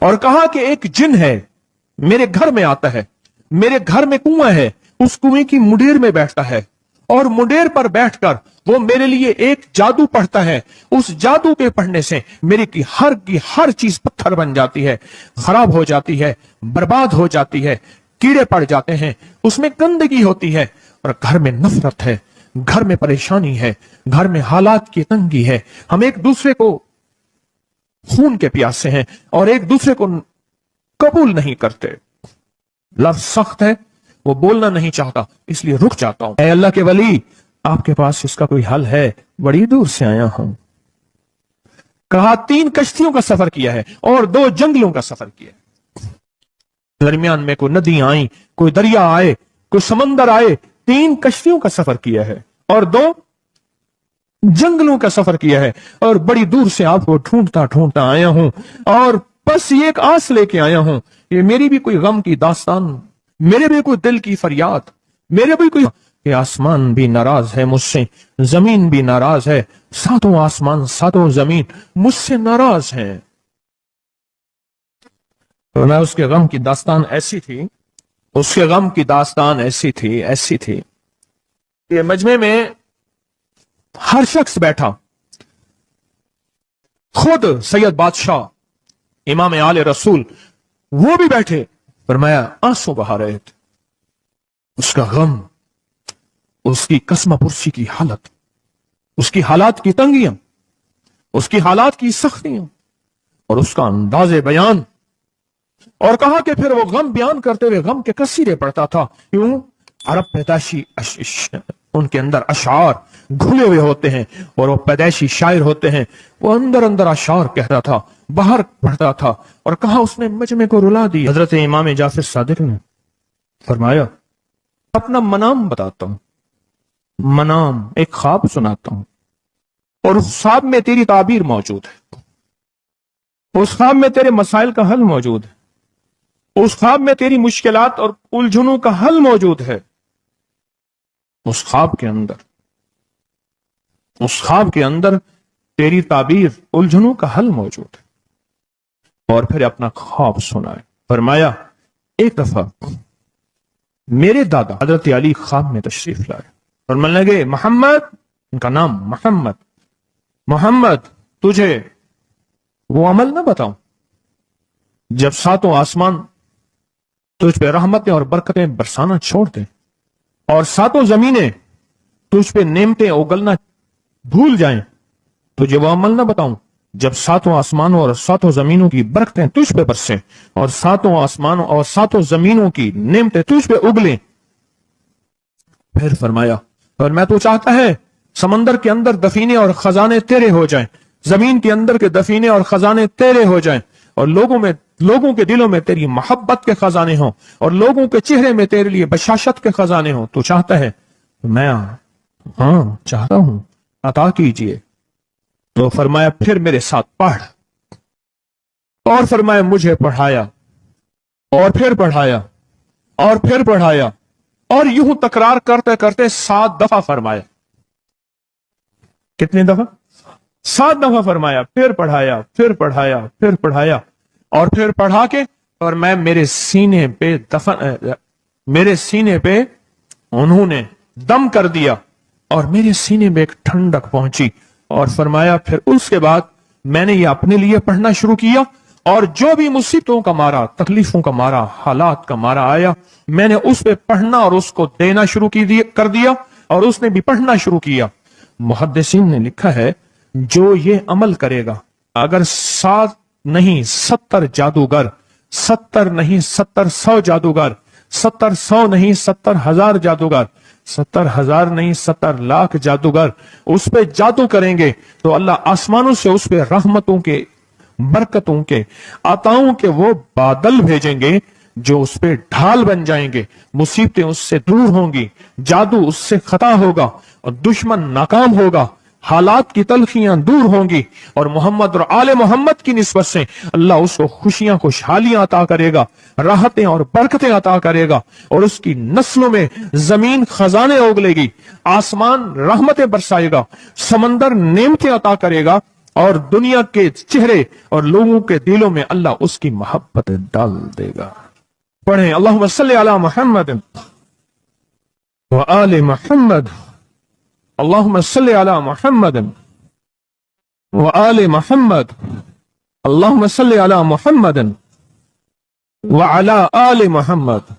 اور کہا کہ ایک جن ہے میرے گھر میں آتا ہے, میرے گھر میں کنواں ہے, اس کنویں کی منڈیر میں بیٹھتا ہے اور منڈیر پر بیٹھ کر وہ میرے لیے ایک جادو پڑھتا ہے. اس جادو کے پڑھنے سے میری کی ہر چیز پتھر بن جاتی ہے, خراب ہو جاتی ہے, برباد ہو جاتی ہے, کیڑے پڑ جاتے ہیں, اس میں گندگی ہوتی ہے, اور گھر میں نفرت ہے, گھر میں پریشانی ہے, گھر میں حالات کی تنگی ہے, ہم ایک دوسرے کو خون کے پیاسے ہیں اور ایک دوسرے کو قبول نہیں کرتے. لفظ سخت ہے, وہ بولنا نہیں چاہتا, اس لیے رک جاتا ہوں. اے اللہ کے ولی, آپ کے پاس اس کا کوئی حل ہے؟ بڑی دور سے آیا ہوں. کہا 3 کشتیوں کا سفر کیا ہے اور 2 جنگلوں کا سفر کیا ہے. درمیان میں کوئی ندیاں آئیں, کوئی دریا آئے, کوئی سمندر آئے. 3 کشتیوں کا سفر کیا ہے اور 2 جنگلوں کا سفر کیا ہے, اور بڑی دور سے آپ کو ڈھونڈتا ڈھونڈتا آیا ہوں, اور بس یہ ایک آس لے کے آیا ہوں. یہ میری بھی کوئی غم کی داستان, میرے بھی کوئی دل کی فریاد, میرے بھی کوئی کہ آسمان بھی ناراض ہے مجھ سے, زمین بھی ناراض ہے, 7 آسمان 7 زمین مجھ سے ناراض ہیں. تو میں اس کے غم کی داستان ایسی تھی, اس کے غم کی داستان ایسی تھی کہ مجمع میں ہر شخص بیٹھا, خود سید بادشاہ امام آل رسول وہ بھی بیٹھے. فرمایا آنسو بہا رہے تھے. اس کا غم, اس کی قسم پرسی کی حالت, اس کی حالات کی تنگیاں, اس کی حالات کی سختیاں, اور اس کا انداز بیان. اور کہا کہ پھر وہ غم بیان کرتے ہوئے غم کے قصیدے پڑھتا تھا. کیوں؟ عرب پیدائشی ان کے اندر اشعار گھلے ہوئے ہوتے ہیں, اور وہ پیدائشی شاعر ہوتے ہیں. وہ اندر اندر اشعار کہتا تھا, باہر پڑھتا تھا. اور کہا اس نے مجمع کو رلا دی. حضرت امام جعفر صادق نے فرمایا اپنا منام بتاتا ہوں, منام ایک خواب سناتا ہوں, اور اس خواب میں تیری تعبیر موجود ہے, اس خواب میں تیرے مسائل کا حل موجود ہے, اس خواب میں تیری مشکلات اور الجھنوں کا حل موجود ہے. اس خواب کے اندر تیری تعبیر الجھنوں کا حل موجود ہے. اور پھر اپنا خواب سنائے. فرمایا ایک دفعہ میرے دادا حضرت علی خواب میں تشریف لائے اور من لگے محمد, ان کا نام محمد تجھے وہ عمل نہ بتاؤں جب 7 آسمان تجھ پہ رحمتیں اور برکتیں برسانا چھوڑ دیں, اور 7 زمینیں تجھ پہ نعمتیں اگلنا بھول جائیں, تجھے وہ عمل نہ بتاؤں جب 7 آسمانوں اور 7 زمینوں کی برکتیں تجھ پہ برسیں, اور 7 آسمانوں اور 7 زمینوں کی نعمتیں تجھ پہ اگلیں. پھر فرمایا اور میں تو چاہتا ہے سمندر کے اندر دفینے اور خزانے تیرے ہو جائیں, زمین کے اندر کے دفینے اور خزانے تیرے ہو جائیں, اور لوگوں کے دلوں میں تیری محبت کے خزانے ہوں, اور لوگوں کے چہرے میں تیرے لیے بشاشت کے خزانے ہوں. تو چاہتا ہے؟ میں ہاں چاہتا ہوں, عطا کیجئے. تو فرمایا پھر میرے ساتھ پڑھ, اور فرمایا مجھے پڑھایا, اور پھر پڑھایا, اور پھر پڑھایا, اور یوں تکرار کرتے کرتے 7 دفعہ فرمایا. کتنی دفعہ؟ 7 دفعہ فرمایا. پھر پڑھایا, پھر پڑھایا, پھر پڑھایا, اور پھر پڑھا کے اور میں میرے سینے پہ انہوں نے دم کر دیا, اور میرے سینے میں ایک ٹھنڈک پہنچی. اور فرمایا پھر اس کے بعد میں نے یہ اپنے لیے پڑھنا شروع کیا, اور جو بھی مصیبتوں کا مارا, تکلیفوں کا مارا, حالات کا مارا آیا, میں نے اس پہ پڑھنا اور اس کو دینا شروع کر دیا, اور اس نے بھی پڑھنا شروع کیا. محدثین نے لکھا ہے جو یہ عمل کرے گا, اگر 7 نہیں 70 جادوگر, 70 نہیں 100 جادوگر, 100 نہیں 70,000 جادوگر, 70,000 نہیں 70 لاکھ جادوگر اس پہ جادو کریں گے, تو اللہ آسمانوں سے اس پہ رحمتوں کے, برکتوں کے, عطاؤں کے وہ بادل بھیجیں گے جو اس پہ ڈھال بن جائیں گے. مصیبتیں اس سے دور ہوں گی, جادو اس سے خطا ہوگا, اور دشمن ناکام ہوگا, حالات کی تلخیاں دور ہوں گی, اور محمد اور آل محمد کی نسبت سے اللہ اس کو خوشیاں خوشحالیاں عطا کرے گا, راحتیں اور برکتیں عطا کرے گا, اور اس کی نسلوں میں زمین خزانے اگلے گی, آسمان رحمتیں برسائے گا, سمندر نعمتیں عطا کرے گا, اور دنیا کے چہرے اور لوگوں کے دلوں میں اللہ اس کی محبت ڈال دے گا. پڑھیں اللہم صلی علی محمد وآل محمد. اللہم صلی علی محمد وآل محمد. اللہم صلی علی محمد وعلی آل محمد.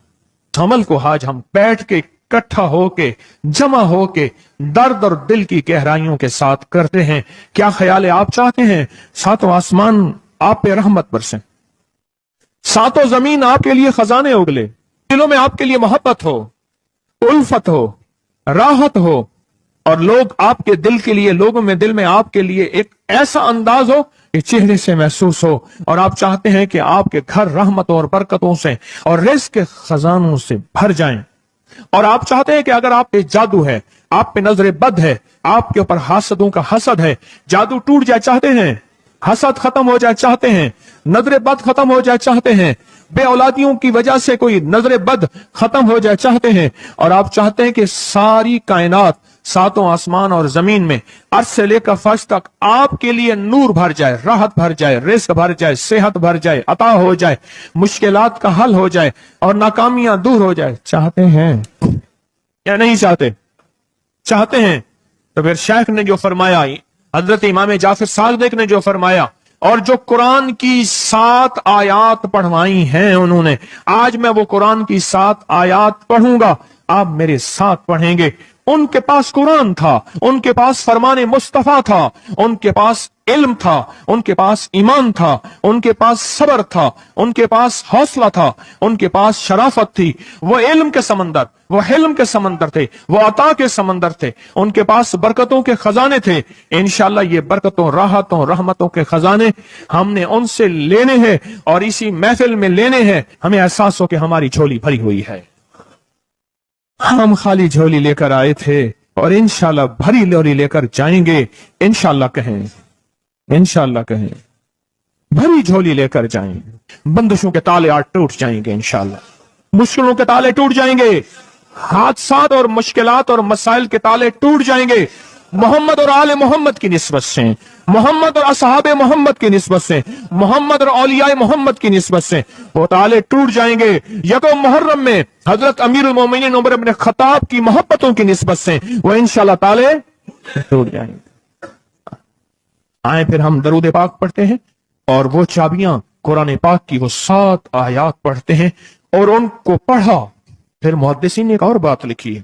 عمل کو آج ہم بیٹھ کے اکٹھا ہو کے جمع ہو کے درد اور دل کی گہرائیوں کے ساتھ کرتے ہیں. کیا خیال ہے؟ آپ چاہتے ہیں ساتوں آسمان آپ پہ رحمت برسیں، ساتوں زمین آپ کے لیے خزانے اگلے، دلوں میں آپ کے لیے محبت ہو، الفت ہو، راحت ہو، اور لوگ آپ کے دل کے لیے، لوگوں میں دل میں آپ کے لیے ایک ایسا انداز ہو کہ چہرے سے محسوس ہو، اور آپ چاہتے ہیں کہ آپ کے گھر رحمتوں اور برکتوں سے اور رزق کے خزانوں سے بھر جائیں، اور آپ چاہتے ہیں کہ اگر آپ پہ جادو ہے، آپ پہ نظر بد ہے، آپ کے اوپر حاسدوں کا حسد ہے، جادو ٹوٹ جائے چاہتے ہیں، حسد ختم ہو جائے چاہتے ہیں، نظر بد ختم ہو جائے چاہتے ہیں، بے اولادیوں کی وجہ سے کوئی نظر بد ختم ہو جائے چاہتے ہیں، اور آپ چاہتے ہیں کہ ساری کائنات، ساتوں آسمان اور زمین میں عرش سے لے کر فرش تک آپ کے لیے نور بھر جائے، راحت بھر جائے، رزق بھر جائے، صحت بھر جائے، عطا ہو جائے، مشکلات کا حل ہو جائے اور ناکامیاں دور ہو جائے، چاہتے ہیں یا نہیں چاہتے؟ چاہتے ہیں. تو پھر شیخ نے جو فرمایا، حضرت امام جعفر صادق نے جو فرمایا، اور جو قرآن کی 7 آیات پڑھوائی ہیں انہوں نے، آج میں وہ قرآن کی 7 آیات پڑھوں گا، آپ میرے ساتھ پڑھیں گے. ان کے پاس قرآن تھا، ان کے پاس فرمان مصطفیٰ تھا، ان کے پاس علم تھا، ان کے پاس ایمان تھا، ان کے پاس صبر تھا، ان کے پاس حوصلہ تھا، ان کے پاس شرافت تھی. وہ علم کے سمندر، وہ حلم کے سمندر تھے، وہ عطا کے سمندر تھے، ان کے پاس برکتوں کے خزانے تھے. انشاءاللہ یہ برکتوں، راحتوں، رحمتوں کے خزانے ہم نے ان سے لینے ہیں اور اسی محفل میں لینے ہیں. ہمیں احساس ہو کہ ہماری جھولی بھری ہوئی ہے، ہم خالی جھولی لے کر آئے تھے اور انشاءاللہ بھری لوری لے کر جائیں گے. انشاءاللہ کہیں، انشاءاللہ کہیں، بھری جھولی لے کر جائیں گے. بندشوں کے تالے آج ٹوٹ جائیں گے انشاءاللہ، مشکلوں کے تالے ٹوٹ جائیں گے، حادثات اور مشکلات اور مسائل کے تالے ٹوٹ جائیں گے. محمد اور آل محمد کی نسبت سے، محمد اور اصحاب محمد کی نسبت سے، محمد اور اولیاء محمد کی نسبت سے وہ تالے ٹوٹ جائیں گے. یکم محرم میں حضرت امیر المومنین عمر بن خطاب کی محبتوں کی نسبت سے وہ انشاءاللہ تالے ٹوٹ جائیں گے. آئیں پھر ہم درود پاک پڑھتے ہیں اور وہ چابیاں قرآن پاک کی وہ 7 آیات پڑھتے ہیں، اور ان کو پڑھا. پھر محدثین نے ایک اور بات لکھی ہے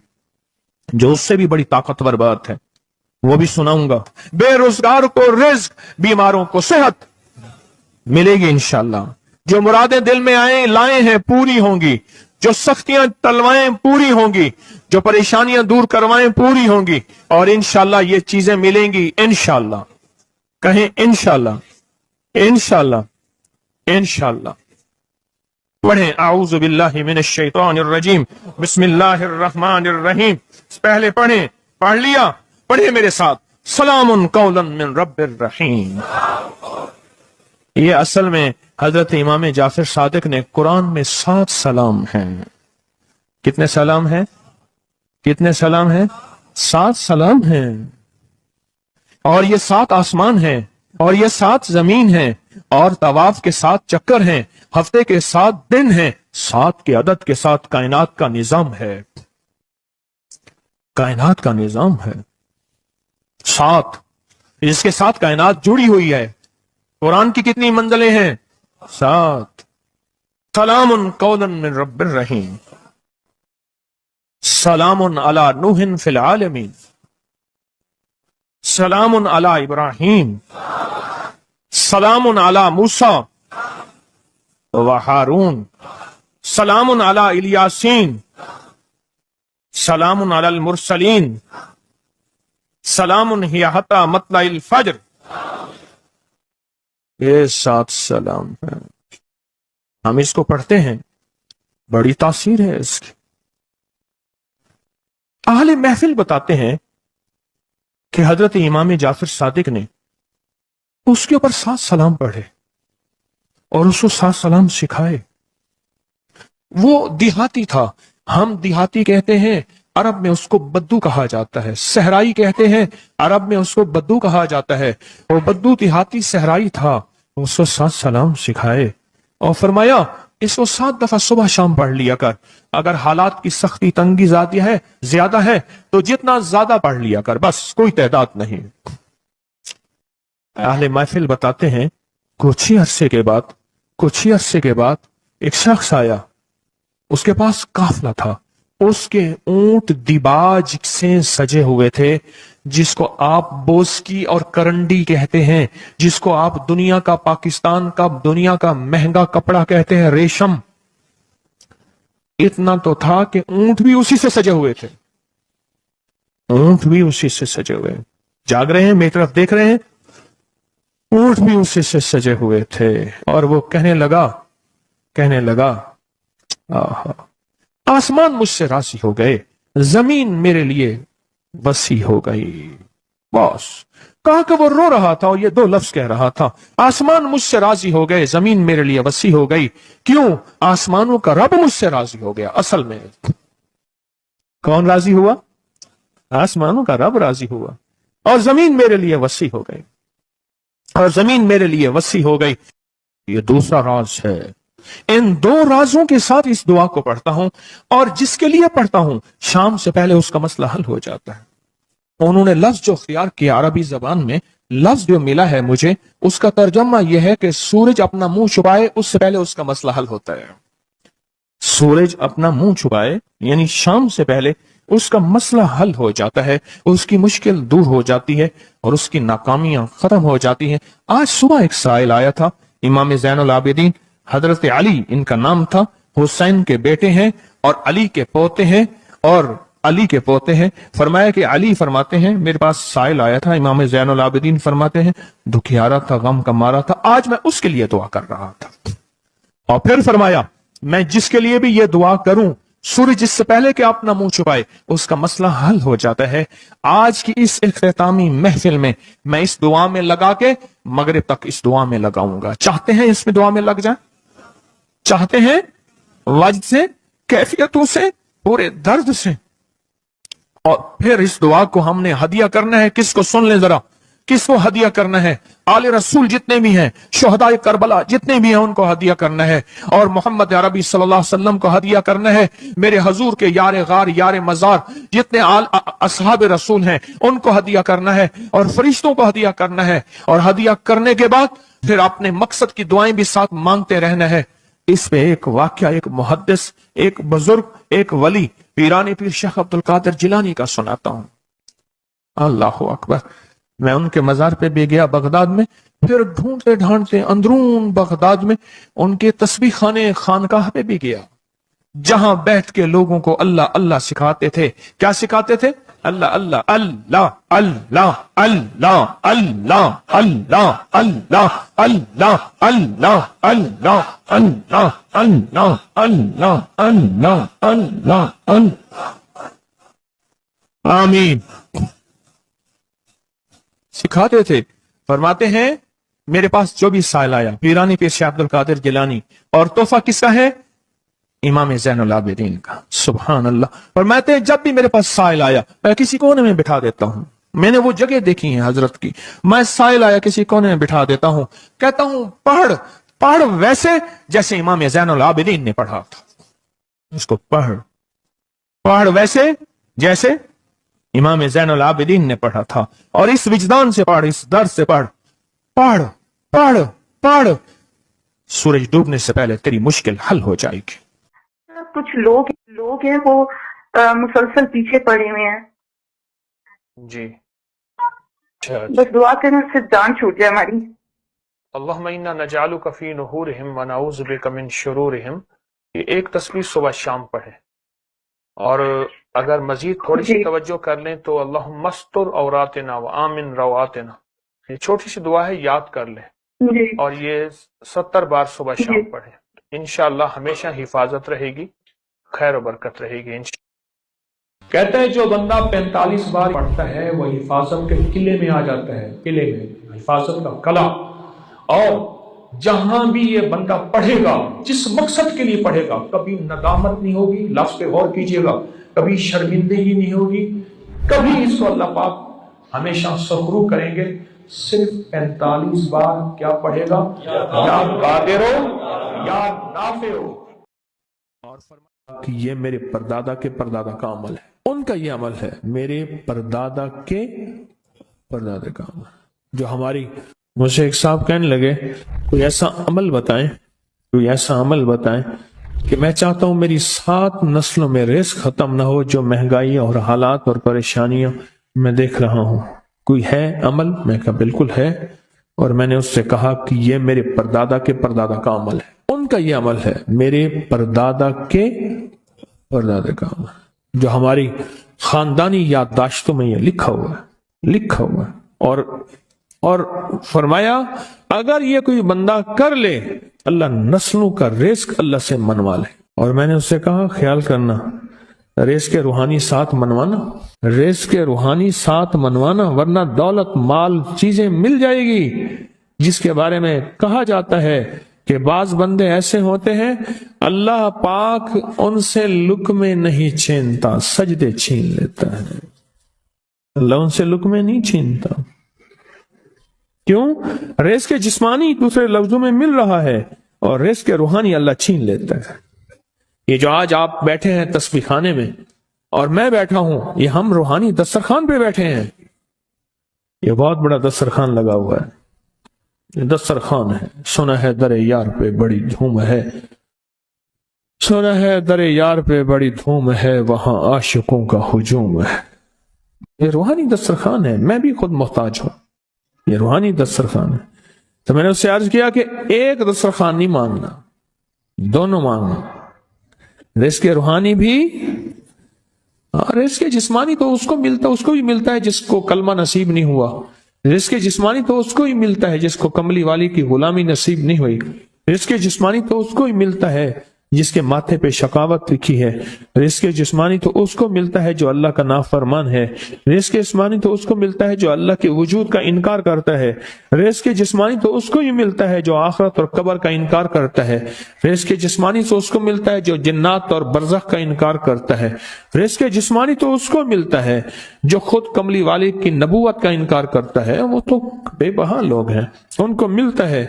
جو اس سے بھی بڑی طاقتور بات ہے، وہ بھی سناؤں گا. بے روزگار کو رزق، بیماروں کو صحت ملے گی انشاءاللہ. جو مرادیں دل میں لائے ہیں پوری ہوں گی، جو سختیاں ٹلوائیں پوری ہوں گی، جو پریشانیاں دور کروائیں پوری ہوں گی، اور انشاءاللہ یہ چیزیں ملیں گی انشاءاللہ. کہیں انشاءاللہ، انشاءاللہ، انشاءاللہ. پڑھیں اعوذ باللہ من الشیطان الرجیم، بسم اللہ الرحمن الرحیم. پہلے پڑھیں، پڑھ لیا؟ پڑھیں میرے ساتھ، سلام قولا من رب الرحیم. یہ اصل میں حضرت امام جعفر صادق نے قرآن میں 7 سلام ہیں. کتنے سلام ہیں؟ کتنے سلام ہیں؟ 7 سلام ہیں. اور یہ 7 آسمان ہیں، اور یہ 7 زمین ہیں، اور طواف کے 7 چکر ہیں، ہفتے کے 7 دن ہیں، 7 کے عدد کے ساتھ کائنات کا نظام ہے. کائنات کا نظام ہے 7، جس کے ساتھ کائنات جڑی ہوئی ہے. قرآن کی کتنی منزلیں ہیں؟ 7. سلام قولا من رب الرحیم. سلام علی نوح فی العالمین. سلام علی ابراہیم. سلام علی موسیٰ و ہارون. سلام علی الیاسین. سلام علی المرسلین. سلام ہی حتی مطلع الفجر. یہ 7 سلام ہیں. ہم اس کو پڑھتے ہیں، بڑی تاثیر ہے اس کی. اہل محفل بتاتے ہیں کہ حضرت امام جعفر صادق نے اس کے اوپر 7 سلام پڑھے اور اس کو 7 سلام سکھائے. وہ دیہاتی تھا، ہم دیہاتی کہتے ہیں عرب میں اس کو بدو کہا جاتا ہے، صحرائی کہتے ہیں، عرب میں اس کو بدو کہا جاتا ہے۔ وہ بدو دیہاتی صحرائی تھا، اس کو 7 سلام سکھائے اور فرمایا اس کو 7 دفعہ صبح شام پڑھ لیا کر، اگر حالات کی سختی تنگی زیادہ ہے تو جتنا زیادہ پڑھ لیا کر، بس کوئی تعداد نہیں۔ اہل محفل بتاتے ہیں کچھ ہی عرصے کے بعد ایک شخص آیا، اس کے پاس قافلہ تھا، اس کے اونٹ دیباج سے سجے ہوئے تھے، جس کو آپ بوسکی اور کرنڈی کہتے ہیں، جس کو آپ پاکستان کا دنیا کا مہنگا کپڑا کہتے ہیں، ریشم۔ اتنا تو تھا کہ اونٹ بھی اسی سے سجے ہوئے تھے، جاگ رہے ہیں، میری طرف دیکھ رہے ہیں، اونٹ بھی اسی سے سجے ہوئے تھے۔ اور وہ کہنے لگا آسمان مجھ سے راضی ہو گئے، زمین میرے لیے وسیع ہو گئی۔ بس کہا کہ وہ رو رہا تھا اور یہ 2 لفظ کہہ رہا تھا، آسمان مجھ سے راضی ہو گئے، زمین میرے لیے وسیع ہو گئی۔ کیوں؟ آسمانوں کا رب مجھ سے راضی ہو گیا۔ اصل میں کون راضی ہوا؟ آسمانوں کا رب راضی ہوا، اور زمین میرے لیے وسیع ہو گئی، یہ دوسرا راز ہے۔ ان 2 رازوں کے ساتھ اس دعا کو پڑھتا ہوں، اور جس کے لیے پڑھتا ہوں شام سے پہلے اس کا مسئلہ حل ہو جاتا ہے۔ انہوں نے لفظ جو اختیار کیا عربی زبان میں، لفظ جو ملا ہے مجھے، اس کا ترجمہ یہ ہے کہ سورج اپنا منہ چھپائے اس سے پہلے اس کا مسئلہ حل ہوتا ہے۔ سورج اپنا منہ چھپائے یعنی شام سے پہلے اس کا مسئلہ حل ہو جاتا ہے، اس کی مشکل دور ہو جاتی ہے اور اس کی ناکامیاں ختم ہو جاتی ہیں۔ آج صبح ایک سائل آیا تھا، امام زین العابدین حضرت علی ان کا نام تھا، حسین کے بیٹے ہیں اور علی کے پوتے ہیں، فرمایا کہ علی فرماتے ہیں میرے پاس سائل آیا تھا، امام زین العابدین فرماتے ہیں دکھیارا تھا، غم کا مارا تھا، آج میں اس کے لیے دعا کر رہا تھا۔ اور پھر فرمایا میں جس کے لیے بھی یہ دعا کروں، سورج اس سے پہلے کہ اپنا منہ چھپائے اس کا مسئلہ حل ہو جاتا ہے۔ آج کی اس اختتامی محفل میں میں اس دعا میں لگا کے مغرب تک اس دعا میں لگاؤں گا۔ چاہتے ہیں اس میں دعا میں لگ جائیں؟ چاہتے ہیں؟ وجد سے، کیفیتوں سے، پورے درد سے۔ اور پھر اس دعا کو ہم نے ہدیہ کرنا ہے، کس کو؟ سن لیں ذرا، کس کو ہدیہ کرنا ہے؟ آل رسول جتنے بھی ہیں، شہداء کربلا جتنے بھی ہیں، ان کو ہدیہ کرنا ہے، اور محمد عربی صلی اللہ علیہ وسلم کو ہدیہ کرنا ہے، میرے حضور کے یار غار یار مزار جتنے اصحاب رسول ہیں ان کو ہدیہ کرنا ہے، اور فرشتوں کو ہدیہ کرنا ہے، اور ہدیہ کرنے کے بعد پھر اپنے مقصد کی دعائیں بھی ساتھ مانگتے رہنا ہے۔ اس پہ ایک واقعہ، ایک محدث، ایک بزرگ، ایک ولی پیرانی پیر شیخ عبد القادر جیلانی کا سناتا ہوں۔ اللہ اکبر۔ میں ان کے مزار پہ بھی گیا بغداد میں، پھر ڈھونڈتے ڈھانڈتے اندرون بغداد میں ان کے تسبیح خانے خانقاہ پہ بھی گیا، جہاں بیٹھ کے لوگوں کو اللہ اللہ سکھاتے تھے۔ کیا سکھاتے تھے؟ اللہ اللہ اللہ اللہ اللہ اللہ اللہ اللہ اللہ اللہ اللہ اللہ اللہ اللہ اللہ اللہ اللہ۔ آمین۔ سکھاتے تھے۔ فرماتے ہیں میرے پاس جو بھی سائل آیا، پیرانی پیر شیخ عبد القادر جیلانی، اور تحفہ کس کا ہے؟ امام زین العابدین کا۔ سبحان اللہ۔ فرماتے ہیں جب بھی میرے پاس سائل آیا میں کسی کونے میں بٹھا دیتا ہوں، میں نے وہ جگہ دیکھی ہے حضرت کی، میں سائل آیا کسی کونے میں بٹھا دیتا ہوں، کہتا ہوں پڑھ ویسے جیسے امام زین العابدین نے پڑھا تھا، اس کو پڑھ ویسے جیسے امام زین العابدین نے پڑھا تھا، اور اس وجدان سے پڑھ، اس درد سے پڑھ، سورج ڈوبنے سے پہلے تیری مشکل حل ہو جائے گی۔ کچھ لوگ ہیں وہ مسلسل پیچھے پڑے ہوئے ہیں جی، بس دعا کرنے سے جان چھوٹ جائے ہماری۔ اللہم انا نجعلک فی نحورہم ونعوذ بک من شرورہم، یہ ایک تسبیح صبح شام پڑھے، اور اگر مزید تھوڑی سی توجہ کر لیں تو اللہم استر عوراتنا وآمن رواتنا، یہ چھوٹی سی دعا ہے، یاد کر لیں، اور یہ 70 بار صبح شام پڑھیں، انشاءاللہ ہمیشہ حفاظت رہے گی، خیر و برکت رہے گی انشاءاللہ۔ کہتے ہیں جو بندہ 45 بار پڑھتا ہے وہ حفاظت کے قلعے میں آ جاتا ہے، قلعے میں حفاظت کا قلعہ، اور جہاں بھی یہ بندہ پڑھے گا، جس مقصد کے لیے پڑھے گا، کبھی ندامت نہیں ہوگی، لفظ پہ غور کیجئے گا، کبھی شرمندگی نہیں ہوگی، کبھی اس کو اللہ پاک ہمیشہ سخرو کریں گے۔ صرف 45 بار کیا پڑھے گا؟ یا قادر ہو یا نافع ہو۔ اور فرمایا کہ یہ میرے پردادا کے پردادا کا عمل ہے، ان کا یہ عمل ہے، میرے پردادا کے پردادا کا عمل جو ہماری۔ مجھے ایک صاحب کہنے لگے کوئی ایسا عمل بتائیں، کوئی ایسا عمل بتائیں کہ میں چاہتا ہوں میری 7 نسلوں میں رزق ختم نہ ہو، جو مہنگائی اور حالات اور پریشانیاں میں دیکھ رہا ہوں، کوئی ہے عمل؟ میں کہا بالکل ہے، اور میں نے اس سے کہا کہ یہ میرے پردادا کے پردادا کا عمل ہے، ان کا یہ عمل ہے، میرے پردادا کے پردادا کا عمل جو ہماری خاندانی یادداشتوں میں یہ لکھا ہوا ہے۔ اور فرمایا اگر یہ کوئی بندہ کر لے، اللہ نسلوں کا رزق اللہ سے منوا لے۔ اور میں نے اس سے کہا خیال کرنا، رزق روحانی ساتھ منوانا، رزق روحانی ساتھ منوانا، ورنہ دولت مال چیزیں مل جائے گی جس کے بارے میں کہا جاتا ہے کہ بعض بندے ایسے ہوتے ہیں اللہ پاک ان سے لقمے نہیں چھینتا، سجدے چھین لیتا ہے۔ اللہ ان سے لقمے نہیں چھینتا، کیوں؟ رزق جسمانی دوسرے لفظوں میں مل رہا ہے، اور رزق روحانی اللہ چھین لیتا ہے۔ یہ جو آج آپ بیٹھے ہیں تسبیح خانے میں اور میں بیٹھا ہوں، یہ ہم روحانی دسترخوان پہ بیٹھے ہیں۔ یہ بہت بڑا دسترخوان لگا ہوا ہے، یہ دسترخوان ہے۔ سنا ہے در یار پہ بڑی دھوم ہے، سنا ہے در یار پہ بڑی دھوم ہے، وہاں عاشقوں کا ہجوم ہے۔ یہ روحانی دسترخوان ہے، میں بھی خود محتاج ہوں، یہ روحانی دسترخوان ہے۔ تو میں نے اس سے عرض کیا کہ ایک دسترخوان نہیں مانگنا، دونوں مانگنا، رزق روحانی بھی اور رزق جسمانی تو اس کو بھی ملتا ہے جس کو کلمہ نصیب نہیں ہوا، رزق جسمانی تو اس کو ہی ملتا ہے جس کو کملی والی کی غلامی نصیب نہیں ہوئی، رزق جسمانی تو اس کو ہی ملتا ہے جس کے ماتھے پہ شقاوت لکھی ہے، رزق جسمانی تو اس کو ملتا ہے جو اللہ کا نافرمان ہے، رزق جسمانی تو اس کو ملتا ہے جو اللہ کے وجود کا انکار کرتا ہے، رزق جسمانی تو اس کو ہی ملتا ہے جو آخرت اور قبر کا انکار کرتا ہے، رزق جسمانی تو اس کو ملتا ہے جو جنات اور برزخ کا انکار کرتا ہے، رزق جسمانی تو اس کو ملتا ہے جو خود کملی والد کی نبوت کا انکار کرتا ہے۔ وہ تو بے بہا لوگ ہیں، ان کو ملتا ہے،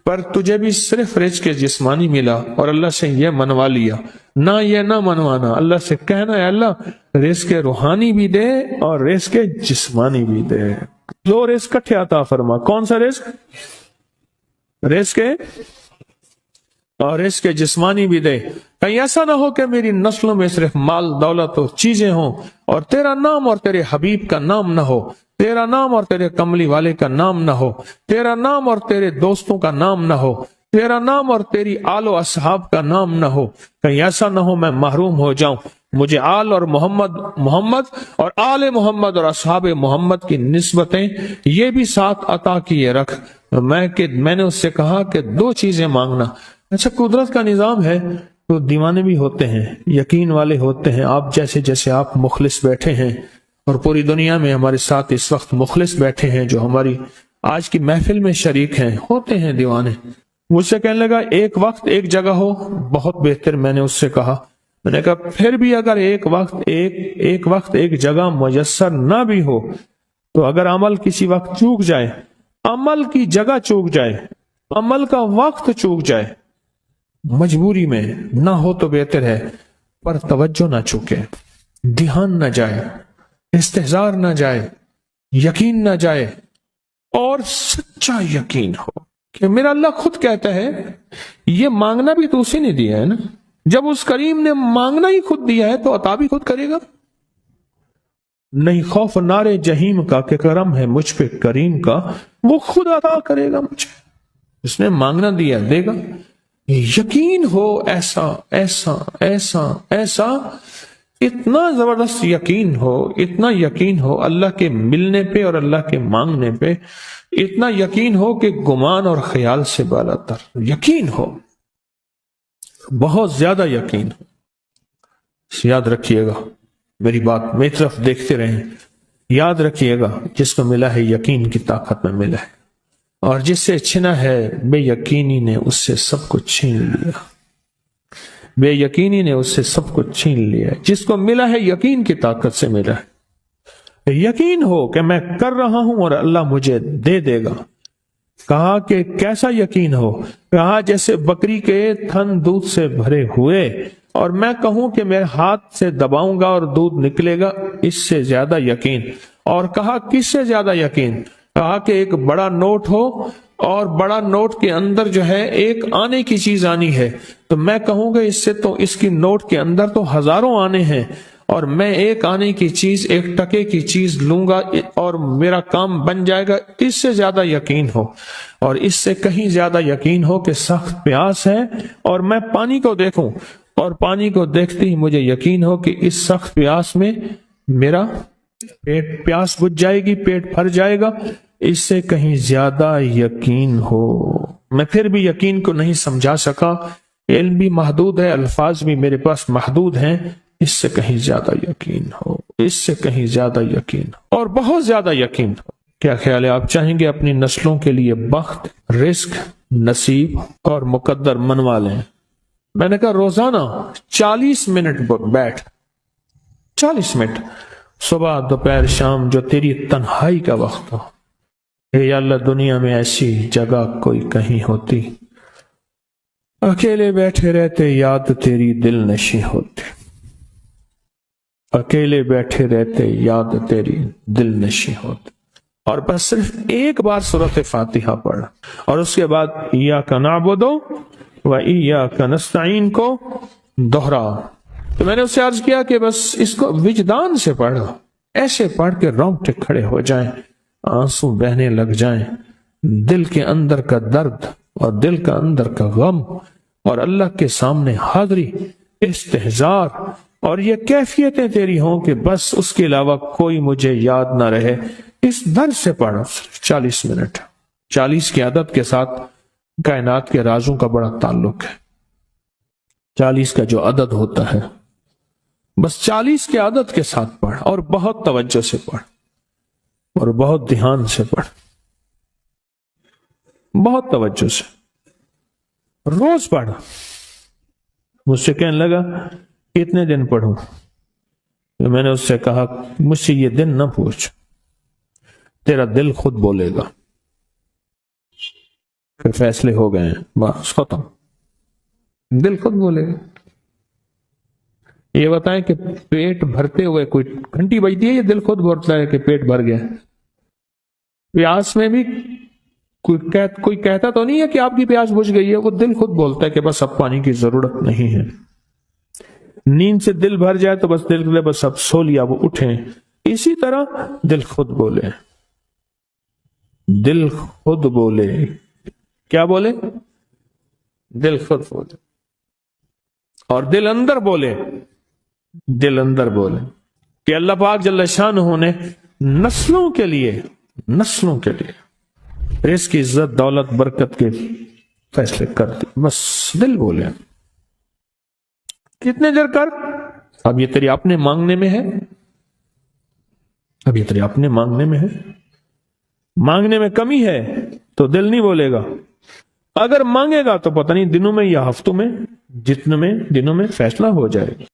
پر تجھے بھی صرف رزق جسمانی ملا اور اللہ سے یہ منوا لیا، نہ یہ نہ منوانا، اللہ سے کہنا ہے اللہ رزق روحانی بھی دے اور رزق جسمانی بھی دے، دو رزق کٹھے عطا فرما۔ کون سا رزق؟ رزق اور رزق جسمانی بھی دے۔ کہیں ایسا نہ ہو کہ میری نسلوں میں صرف مال دولت و چیزیں ہوں اور تیرا نام اور تیرے حبیب کا نام نہ ہو، تیرا نام اور تیرے کملی والے کا نام نہ ہو، تیرا نام اور تیرے دوستوں کا نام نہ ہو، تیرا نام اور تیری آل و اصحاب کا نام نہ ہو۔ کہیں ایسا نہ ہو میں محروم ہو جاؤں، مجھے آل اور محمد اور آل محمد اور اصحاب محمد کی نسبتیں یہ بھی ساتھ عطا کیے رکھ۔ میں نے اس سے کہا کہ 2 چیزیں مانگنا۔ اچھا قدرت کا نظام ہے تو دیوانے بھی ہوتے ہیں، یقین والے ہوتے ہیں، آپ جیسے آپ مخلص بیٹھے ہیں، اور پوری دنیا میں ہمارے ساتھ اس وقت مخلص بیٹھے ہیں جو ہماری آج کی محفل میں شریک ہیں، ہوتے ہیں دیوانے۔ مجھ سے کہنے لگا ایک وقت ایک جگہ ہو بہت بہتر۔ میں نے اس سے کہا، میں نے کہا پھر بھی اگر ایک وقت ایک جگہ میسر نہ بھی ہو تو اگر عمل کسی وقت چوک جائے، عمل کی جگہ چوک جائے، عمل کا وقت چوک جائے، مجبوری میں نہ ہو تو بہتر ہے، پر توجہ نہ چوکے، دھیان نہ جائے، استحضار نہ جائے، یقین نہ جائے، اور سچا یقین ہو کہ میرا اللہ خود کہتا ہے یہ مانگنا بھی تو اسی نے دیا ہے نا، جب اس کریم نے مانگنا ہی خود دیا ہے تو عطا بھی خود کرے گا۔ نہیں خوف نارے جہیم کا کہ کرم ہے مجھ پہ کریم کا، وہ خود عطا کرے گا مجھے، اس نے مانگنا دیا دے گا۔ یقین ہو ایسا ایسا ایسا ایسا، اتنا زبردست یقین ہو، اتنا یقین ہو اللہ کے ملنے پہ اور اللہ کے مانگنے پہ، اتنا یقین ہو کہ گمان اور خیال سے بالا تر یقین ہو، بہت زیادہ یقین ہو۔ یاد رکھیے گا میری بات، میری طرف دیکھتے رہیں، یاد رکھیے گا جس کو ملا ہے یقین کی طاقت میں ملا ہے۔ اور جس سے چھنا ہے بے یقینی نے اس سے سب کچھ چھین لیا، بے یقینی نے اس سے سب کچھ چھین لیا۔ جس کو ملا ہے یقین کی طاقت سے ملا ہے، یقین ہو کہ میں کر رہا ہوں اور اللہ مجھے دے دے گا۔ کہا کہ کیسا یقین ہو؟ کہا جیسے بکری کے تھن دودھ سے بھرے ہوئے اور میں کہوں کہ میرے ہاتھ سے دباؤں گا اور دودھ نکلے گا، اس سے زیادہ یقین۔ اور کہا کس سے زیادہ یقین؟ کہا کہ ایک بڑا نوٹ ہو اور بڑا نوٹ کے اندر جو ہے ایک آنے کی چیز آنی ہے، تو میں کہوں گا اس سے تو اس کی نوٹ کے اندر تو ہزاروں آنے ہیں، اور میں ایک آنے کی چیز، ایک ٹکے کی چیز لوں گا اور میرا کام بن جائے گا۔ اس سے زیادہ یقین ہو، اور اس سے کہیں زیادہ یقین ہو کہ سخت پیاس ہے اور میں پانی کو دیکھوں، اور پانی کو دیکھتے ہی مجھے یقین ہو کہ اس سخت پیاس میں میرا پیاس بجھ جائے گی، پیٹ بھر جائے گا۔ اس سے کہیں زیادہ یقین ہو۔ میں پھر بھی یقین کو نہیں سمجھا سکا، علم بھی محدود ہے، الفاظ بھی میرے پاس محدود ہیں۔ اس سے کہیں زیادہ یقین ہو، اس سے کہیں زیادہ یقین ہو، اور بہت زیادہ یقین ہو۔ کیا خیال ہے؟ آپ چاہیں گے اپنی نسلوں کے لیے بخت، رزق، نصیب اور مقدر منوا لیں؟ میں نے کہا روزانہ 40 منٹ بیٹھ، 40 منٹ صبح دوپہر شام، جو تیری تنہائی کا وقت ہو۔ اے اللہ، دنیا میں ایسی جگہ کوئی کہیں ہوتی، اکیلے بیٹھے رہتے یاد تیری دل نشیں ہوتی، اکیلے بیٹھے رہتے یاد تیری دل نشیں ہوتی، اور بس صرف ایک بار سورۃ فاتحہ پڑھ، اور اس کے بعد ایاک نعبد و ایاک نستعین کو دوہرا۔ تو میں نے اس سے عرض کیا کہ بس اس کو وجدان سے پڑھو، ایسے پڑھ کے رونگٹے کھڑے ہو جائیں، آنسو بہنے لگ جائیں، دل کے اندر کا درد اور دل کا اندر کا غم اور اللہ کے سامنے حاضری، استحضار، اور یہ کیفیتیں تیری ہوں کہ بس اس کے علاوہ کوئی مجھے یاد نہ رہے۔ اس درد سے پڑھو 40 منٹ۔ 40 کی عدد کے ساتھ کائنات کے رازوں کا بڑا تعلق ہے۔ 40 کا جو عدد ہوتا ہے، بس 40 کے عدد کے ساتھ پڑھ، اور بہت توجہ سے پڑھ، اور بہت دھیان سے پڑھ، بہت توجہ سے روز پڑھ۔ مجھ سے کہنے لگا کتنے دن پڑھوں؟ تو میں نے اس سے کہا مجھ سے یہ دن نہ پوچھ، تیرا دل خود بولے گا۔ پھر فیصلے ہو گئے ہیں، بس ختم، دل خود بولے گا۔ یہ بتائیں کہ پیٹ بھرتے ہوئے کوئی گھنٹی بجتی ہے، یہ دل خود بولتا ہے کہ پیٹ بھر گیا۔ پیاس میں بھی کوئی کہتا تو نہیں ہے کہ آپ کی پیاس بجھ گئی ہے، وہ دل خود بولتا ہے کہ بس اب پانی کی ضرورت نہیں ہے۔ نیند سے دل بھر جائے تو بس دل بس اب سو لیا، وہ اٹھیں۔ اسی طرح دل خود بولے، دل خود بولے، کیا بولے؟ دل خود بولے، اور دل اندر بولے، دل اندر بولے کہ اللہ پاک جل شانہ نے نسلوں کے لیے رزق، عزت، دولت، برکت کے فیصلے کر دی۔ بس دل بولے، کتنے دیر کر، اب یہ تیری اپنے مانگنے میں ہے، اب یہ تیری اپنے مانگنے میں ہے۔ مانگنے میں کمی ہے تو دل نہیں بولے گا، اگر مانگے گا تو پتہ نہیں دنوں میں یا ہفتوں میں، جتنے میں دنوں میں فیصلہ ہو جائے گا۔